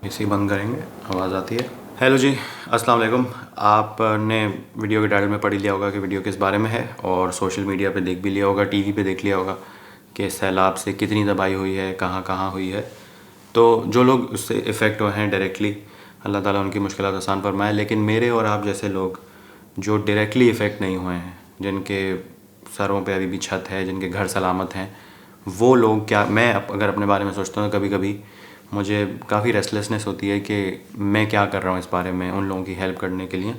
इसी बंद करेंगे, आवाज़ आती है। हेलो जी, अस्सलाम वालेकुम। आपने वीडियो के टाइटल में पढ़ लिया होगा कि वीडियो किस बारे में है, और सोशल मीडिया पे देख भी लिया होगा, टीवी पे देख लिया होगा कि सैलाब से कितनी तबाही हुई है, कहाँ कहाँ हुई है। तो जो लोग उससे इफ़ेक्ट हुए हैं डायरेक्टली, अल्लाह ताला उनकी मुश्किलात आसान फरमाए। लेकिन मेरे और आप जैसे लोग जो डायरेक्टली इफ़ेक्ट नहीं हुए हैं, जिनके सरों पे अभी भी छत है, जिनके घर सलामत हैं, वो लोग क्या, मैं अगर अपने बारे में सोचता हूँ कभी कभी मुझे काफ़ी रेस्टलेसनेस होती है कि मैं क्या कर रहा हूँ इस बारे में उन लोगों की हेल्प करने के लिए।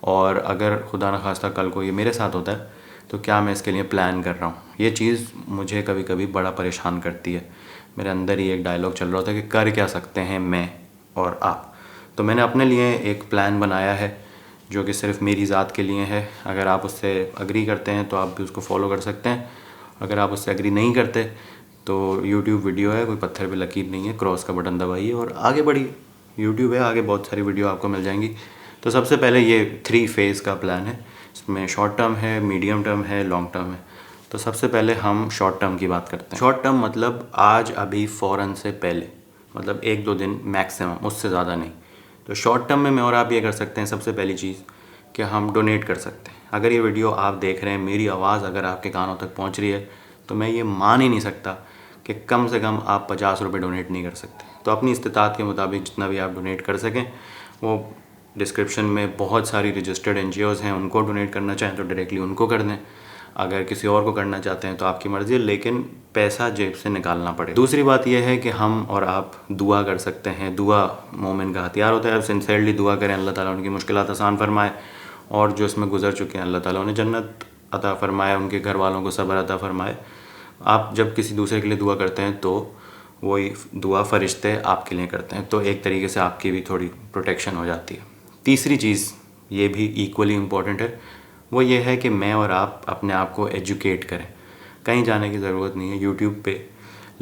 और अगर खुदा न खास्ता कल को ये मेरे साथ होता है तो क्या मैं इसके लिए प्लान कर रहा हूँ, ये चीज़ मुझे कभी कभी बड़ा परेशान करती है। मेरे अंदर ही एक डायलॉग चल रहा होता है कि कर क्या सकते हैं मैं और आप। तो मैंने अपने लिए एक प्लान बनाया है जो कि सिर्फ मेरी ज़ात के लिए है। अगर आप उससे अग्री करते हैं तो आप भी उसको फॉलो कर सकते हैं। अगर आप उससे एग्री नहीं करते तो यूट्यूब वीडियो है, कोई पत्थर पे लकीर नहीं है, क्रॉस का बटन दबाइए और आगे बढ़िए। यूट्यूब है, आगे बहुत सारी वीडियो आपको मिल जाएंगी। तो सबसे पहले ये 3 फेज़ का प्लान है, इसमें शॉर्ट टर्म है, मीडियम टर्म है, लॉन्ग टर्म है। तो सबसे पहले हम शॉर्ट टर्म की बात करते हैं। शॉर्ट टर्म मतलब आज अभी फ़ौरन से पहले, मतलब 1-2 दिन मैक्सिमम, उससे ज़्यादा नहीं। तो शॉर्ट टर्म में मैं और आप ये कर सकते हैं, सबसे पहली चीज़ कि हम डोनेट कर सकते हैं। अगर ये वीडियो आप देख रहे हैं, मेरी आवाज़ अगर आपके कानों तक पहुंच रही है, तो मैं ये मान ही नहीं सकता कि कम से कम आप 50 रुपये डोनेट नहीं कर सकते। तो अपनी इस्तिताअत के मुताबिक जितना भी आप डोनेट कर सकें, वो डिस्क्रिप्शन में बहुत सारी रजिस्टर्ड NGOs हैं, उनको डोनेट करना चाहें तो डायरेक्टली उनको कर दें। अगर किसी और को करना चाहते हैं तो आपकी मर्ज़ी है, लेकिन पैसा जेब से निकालना पड़ेगा। दूसरी बात यह है कि हम और आप दुआ कर सकते हैं। दुआ मोमिन का हथियार होता है। आप सिंसियरली दुआ करें, अल्लाह ताला उनकी मुश्किलात आसान फरमाए, और जो इसमें गुजर चुके हैं अल्लाह ताला उन्हें जन्नत अता फ़रमाए, उनके घर वालों को सब्र अता फ़रमाए। आप जब किसी दूसरे के लिए दुआ करते हैं तो वही दुआ फ़रिश्ते आपके लिए करते हैं, तो एक तरीके से आपकी भी थोड़ी प्रोटेक्शन हो जाती है। तीसरी चीज़, ये भी इक्वली इम्पॉर्टेंट है, वो ये है कि मैं और आप अपने आप को एजुकेट करें। कहीं जाने की ज़रूरत नहीं है। यूट्यूब पे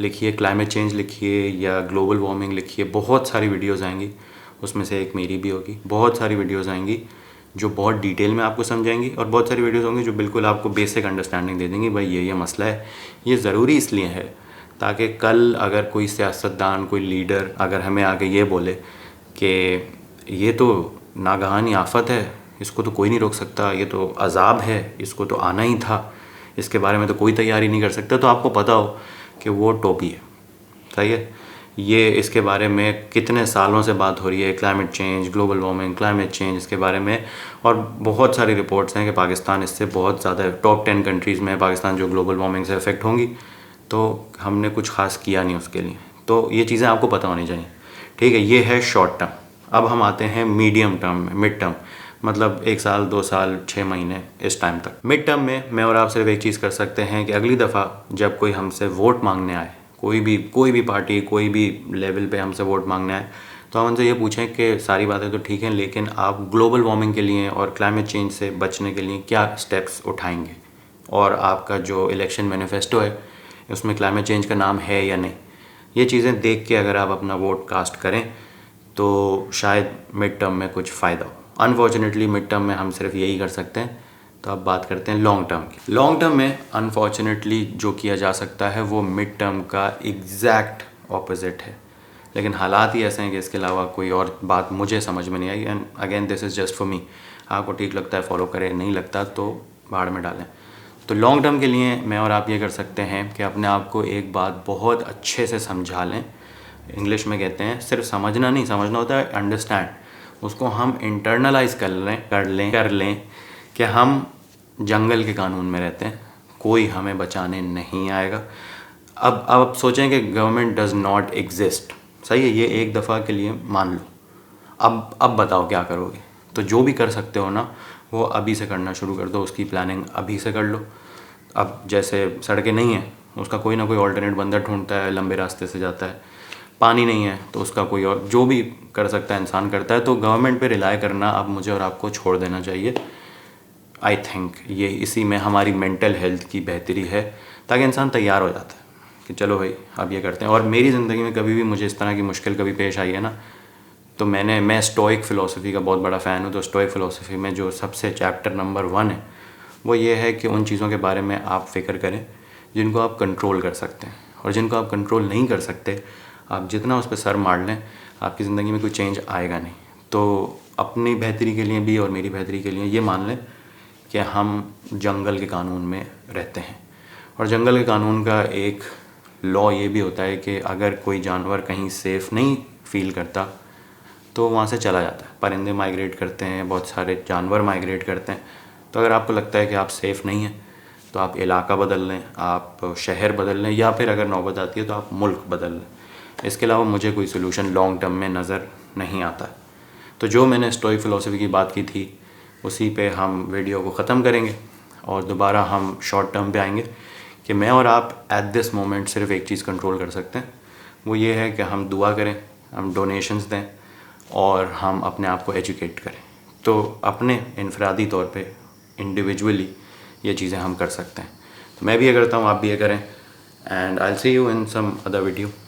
लिखिए क्लाइमेट चेंज लिखिए या ग्लोबल वार्मिंग लिखिए, बहुत सारी वीडियोज़ आएंगी, उसमें से एक मेरी भी होगी। बहुत सारी वीडियोज़ आएंगी जो बहुत डिटेल में आपको समझाएंगी, और बहुत सारी वीडियोज़ होंगी जो बिल्कुल आपको बेसिक अंडरस्टैंडिंग दे देंगी, भाई ये मसला है। ये ज़रूरी इसलिए है ताकि कल अगर कोई सियासतदान, कोई लीडर अगर हमें आके ये बोले कि ये तो नागहानी आफत है, इसको तो कोई नहीं रोक सकता, ये तो अजाब है, इसको तो आना ही था, इसके बारे में तो कोई तैयारी नहीं कर सकता, तो आपको पता हो कि वो टोपी है। सही है। ये इसके बारे में कितने सालों से बात हो रही है, climate change, global warming, climate change, इसके बारे में। और बहुत सारी रिपोर्ट्स हैं कि पाकिस्तान इससे बहुत ज़्यादा टॉप 10 कंट्रीज़ में पाकिस्तान जो ग्लोबल वार्मिंग से इफ़ेक्ट होंगी। तो हमने कुछ ख़ास किया नहीं उसके लिए। तो ये चीज़ें आपको पता होनी चाहिए। ठीक है, ये है शॉर्ट टर्म। अब हम आते हैं मीडियम टर्म में, मिड टर्म, मतलब 1 साल, 2 साल, 6 महीने, इस टाइम तक। मिड टर्म में मैं और आप सिर्फ एक चीज़ कर सकते हैं कि अगली दफ़ा जब कोई हमसे वोट मांगने आए, कोई भी पार्टी, कोई भी लेवल पे हमसे वोट मांगने आए, तो हम उनसे ये पूछें कि सारी बातें तो ठीक हैं, लेकिन आप ग्लोबल वार्मिंग के लिए और क्लाइमेट चेंज से बचने के लिए क्या स्टेप्स उठाएंगे, और आपका जो इलेक्शन मैनिफेस्टो है उसमें क्लाइमेट चेंज का नाम है या नहीं। ये चीज़ें देख के अगर आप अपना वोट कास्ट करें तो शायद मिड टर्म में कुछ फ़ायदा हो। अनफॉर्चुनेटली मिड टर्म में हम सिर्फ यही कर सकते हैं। तो अब बात करते हैं लॉन्ग टर्म की। लॉन्ग टर्म में अनफॉर्चुनेटली जो किया जा सकता है वो मिड टर्म का एग्जैक्ट ऑपोजिट है, लेकिन हालात ही ऐसे हैं कि इसके अलावा कोई और बात मुझे समझ में नहीं आई। And again this is just for me. आपको ठीक लगता है फॉलो करें, नहीं लगता तो भाड़ में डालें। तो लॉन्ग टर्म के लिए मैं और आप ये कर सकते हैं कि अपने आप को एक बात बहुत अच्छे से समझा लें। इंग्लिश में कहते हैं, सिर्फ समझना नहीं, समझना होता है अंडरस्टैंड। उसको हम इंटरनलाइज कर लें कि हम जंगल के कानून में रहते हैं, कोई हमें बचाने नहीं आएगा। अब आप सोचें कि गवर्नमेंट डज़ नॉट एग्जिस्ट। सही है, ये एक दफ़ा के लिए मान लो। अब बताओ क्या करोगे। तो जो भी कर सकते हो ना, वो अभी से करना शुरू कर दो, उसकी प्लानिंग अभी से कर लो। अब जैसे सड़कें नहीं हैं, उसका कोई ना कोई ऑल्टरनेट बंदा ढूंढता है, लंबे रास्ते से जाता है। पानी नहीं है तो उसका कोई और, जो भी कर सकता है इंसान करता है। तो गवर्नमेंट पे रिलाई करना अब मुझे और आपको छोड़ देना चाहिए। आई थिंक ये इसी में हमारी मेंटल हेल्थ की बेहतरी है, ताकि इंसान तैयार हो जाता है कि चलो भाई अब ये करते हैं। और मेरी ज़िंदगी में कभी भी मुझे इस तरह की मुश्किल कभी पेश आई है ना, तो मैं स्टोइक फ़िलोसफी का बहुत बड़ा फ़ैन हूँ। तो स्टोइक फ़िलोसफी में जो सबसे चैप्टर नंबर 1 है वो ये है कि उन चीज़ों के बारे में आप फ़िक्र करें जिनको आप कंट्रोल कर सकते हैं, और जिनको आप कंट्रोल नहीं कर सकते, आप जितना उस पर सर मार लें, आपकी ज़िंदगी में कोई चेंज आएगा नहीं। तो अपनी बेहतरी के लिए भी और मेरी बेहतरी के लिए ये मान लें कि हम जंगल के कानून में रहते हैं, और जंगल के कानून का एक लॉ ये भी होता है कि अगर कोई जानवर कहीं सेफ़ नहीं फील करता तो वहाँ से चला जाता है। परिंदे माइग्रेट करते हैं, बहुत सारे जानवर माइग्रेट करते हैं। तो अगर आपको लगता है कि आप सेफ़ नहीं हैं तो आप इलाका बदल लें, आप शहर बदल लें, या फिर अगर नौबत आती है तो आप मुल्क बदल लें। इसके अलावा मुझे कोई सोल्यूशन लॉन्ग टर्म में नज़र नहीं आता। तो जो मैंने स्टोइक फ़िलॉसफी की बात की थी उसी पे हम वीडियो को ख़त्म करेंगे और दोबारा हम शॉर्ट टर्म पे आएंगे कि मैं और आप एट दिस मोमेंट सिर्फ एक चीज़ कंट्रोल कर सकते हैं, वो ये है कि हम दुआ करें, हम डोनेशंस दें और हम अपने आप को एजुकेट करें। तो अपने इनफरादी तौर पे इंडिविजुअली ये चीज़ें हम कर सकते हैं। तो मैं भी ये करता हूँ, आप भी ये करें, and I will see you in some other video.